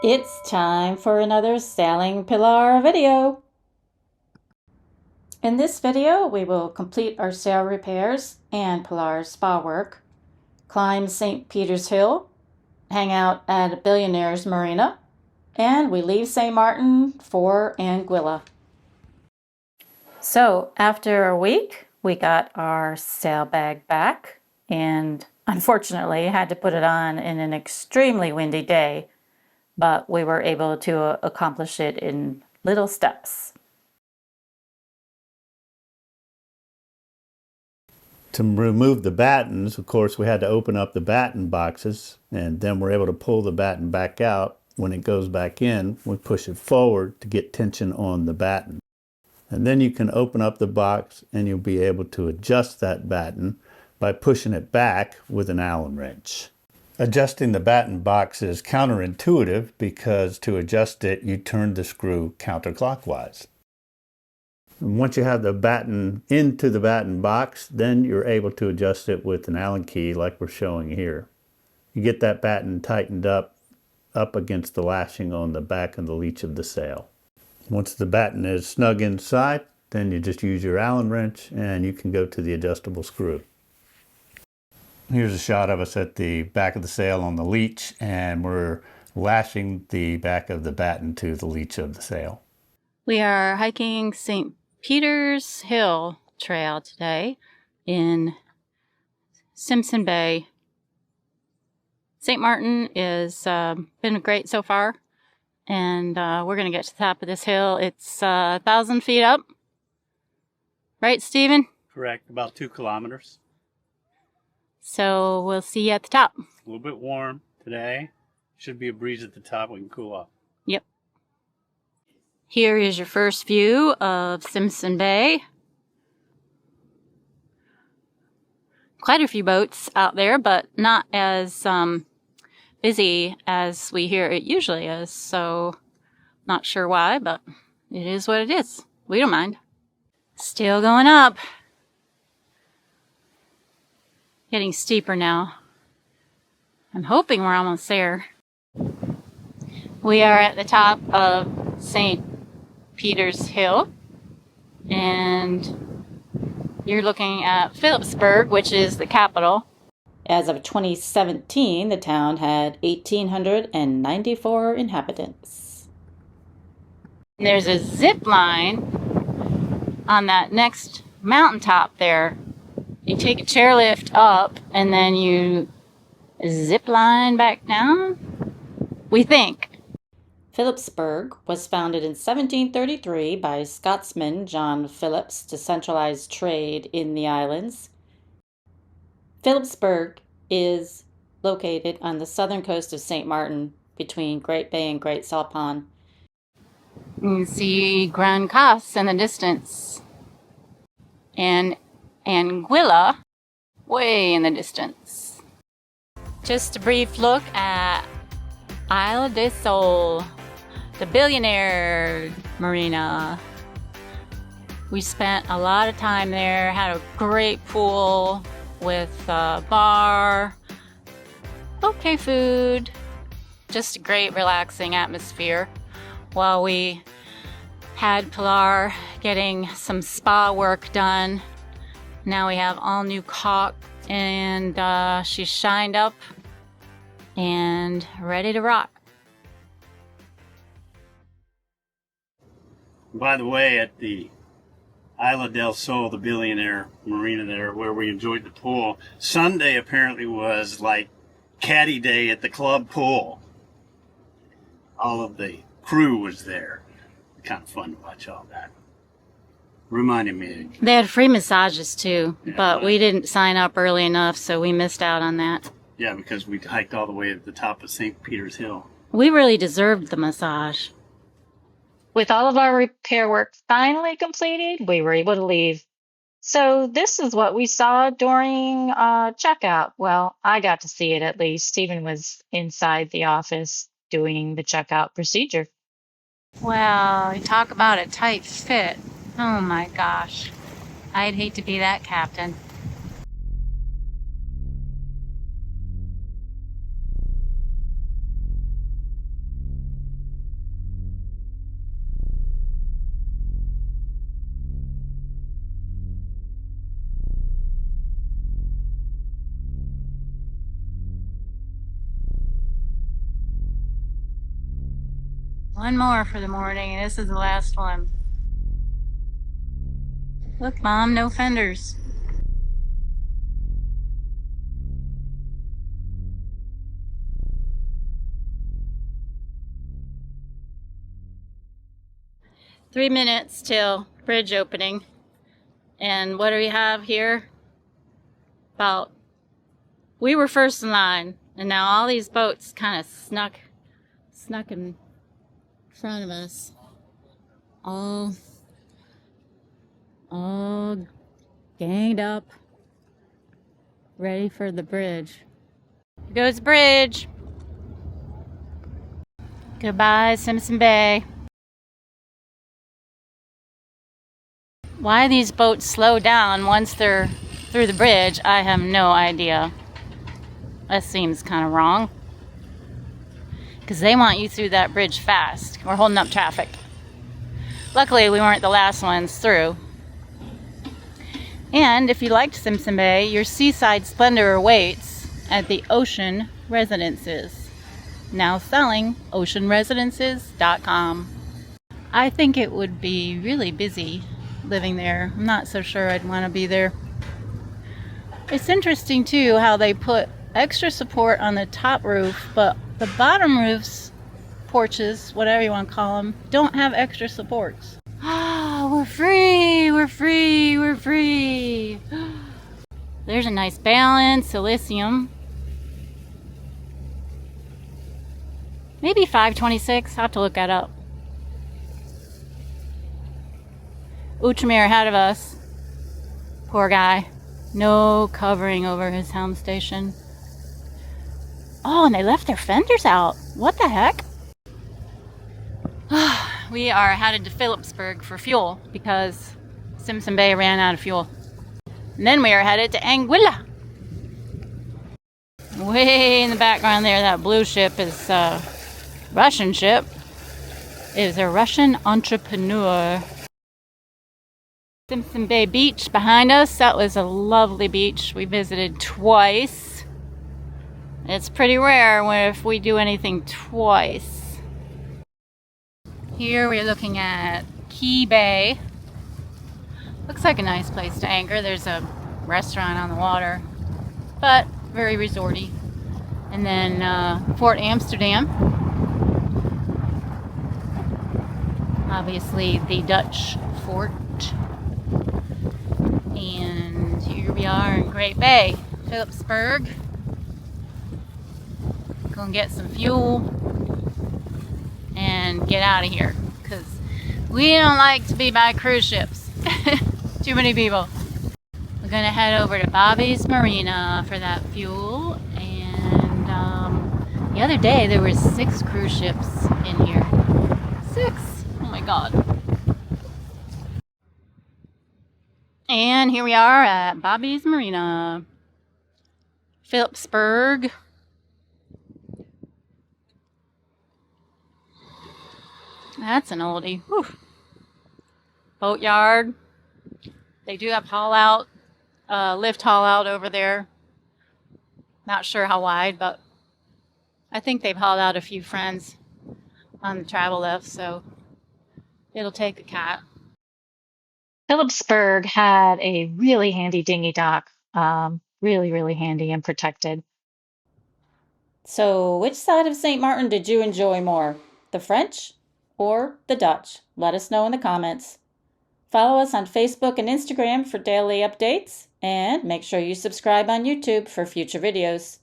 It's time for another Sailing Pilar video. In this video, we will complete our sail repairs and Pilar spa work, climb St. Peter's Hill, hang out at Billionaire's Marina, and we leave St. Maarten for Anguilla. So after a week, we got our sail bag back and unfortunately had to put it on in an extremely windy day, but we were able to accomplish it in little steps. To remove the battens, of course, we had to open up the batten boxes, and then we're able to pull the batten back out. When it goes back in, we push it forward to get tension on the batten. And then you can open up the box and you'll be able to adjust that batten by pushing it back with an Allen wrench. Adjusting the batten box is counterintuitive because to adjust it, you turn the screw counterclockwise. And once you have the batten into the batten box, then you're able to adjust it with an Allen key like we're showing here. You get that batten tightened up against the lashing on the back of the leech of the sail. Once the batten is snug inside, then you just use your Allen wrench and you can go to the adjustable screw. Here's a shot of us at the back of the sail on the leech, and we're lashing the back of the batten to the leech of the sail. We are hiking St. Peter's Hill Trail today in Simpson Bay. St. Maarten is been great so far, and we're going to get to the top of this hill. It's 1,000 feet up. Right, Stephen? Correct, about 2 kilometers. So we'll see you at the top. A little bit warm today. Should be a breeze at the top. We can cool off. Yep. Here is your first view of Simpson Bay. Quite a few boats out there, but not as busy as we hear it usually is. So not sure why, but it is what it is. We don't mind. Still going up. Getting steeper now. I'm hoping we're almost there. We are at the top of St. Peter's Hill, and you're looking at Phillipsburg, which is the capital. As of 2017, the town had 1,894 inhabitants. There's a zip line on that next mountaintop there. You take a chairlift up and then you zip line back down, we think. Phillipsburg was founded in 1733 by Scotsman John Phillips to centralize trade in the islands. Phillipsburg is located on the southern coast of St. Maarten between Great Bay and Great Salt Pond. You can see Grand Casse in the distance and Anguilla way in the distance. Just a brief look at Isle De Sol, the Billionaire Marina. We spent a lot of time there, had a great pool with a bar, okay food, just a great relaxing atmosphere while we had Pilar getting some spa work done. Now we have all new caulk, and she's shined up and ready to rock. By the way, at the Isle De Sol, the Billionaire Marina there, where we enjoyed the pool, Sunday apparently was like caddy day at the club pool. All of the crew was there. Kind of fun to watch all that. Reminded me. They had free massages too, but we didn't sign up early enough, so we missed out on that. Yeah, because we hiked all the way to the top of St. Peter's Hill. We really deserved the massage. With all of our repair work finally completed, we were able to leave. So this is what we saw during checkout. Well, I got to see it at least. Stephen was inside the office doing the checkout procedure. Well, you talk about a tight fit. Oh my gosh. I'd hate to be that captain. One more for the morning, and this is the last one. Look, Mom, no fenders. Three minutes till bridge opening. And what do we have here? We were first in line, and now all these boats kind of snuck in front of us. All ganged up, ready for the bridge. Here goes the bridge. Goodbye, Simpson Bay. Why these boats slow down once they're through the bridge, I have no idea. That seems kind of wrong. Because they want you through that bridge fast. We're holding up traffic. Luckily, we weren't the last ones through. And if you liked Simpson Bay, your seaside splendor awaits at the Ocean Residences. Now selling oceanresidences.com. I think it would be really busy living there. I'm not so sure I'd want to be there. It's interesting too how they put extra support on the top roof, but the bottom roofs, porches, whatever you want to call them, don't have extra supports. Ah, we're free, we're free, we're free. There's a nice balance, Elysium. Maybe 526, I'll have to look that up. Outremer ahead of us. Poor guy. No covering over his helm station. Oh, and they left their fenders out. What the heck? We are headed to Phillipsburg for fuel because Simpson Bay ran out of fuel. And then we are headed to Anguilla. Way in the background there, that blue ship is a Russian ship. It is a Russian entrepreneur. Simpson Bay Beach behind us. That was a lovely beach. We visited twice. It's pretty rare if we do anything twice. Here we're looking at Key Bay. Looks like a nice place to anchor. There's a restaurant on the water, but very resorty. And then Fort Amsterdam. Obviously the Dutch fort. And here we are in Great Bay, Phillipsburg. Gonna get some fuel and get out of here because we don't like to be by cruise ships. Too many people. We're gonna head over to Bobby's Marina for that fuel. And the other day there were 6 cruise ships in here. 6! Oh my god. And here we are at Bobby's Marina, Phillipsburg. That's an oldie. Whew. Boatyard. They do have lift haul out over there. Not sure how wide, but I think they've hauled out a few friends on the travel lift, so it'll take a cat. Phillipsburg had a really handy dinghy dock, really, really handy and protected. So, which side of St. Maarten did you enjoy more? The French or the Dutch? Let us know in the comments. Follow us on Facebook and Instagram for daily updates, and make sure you subscribe on YouTube for future videos.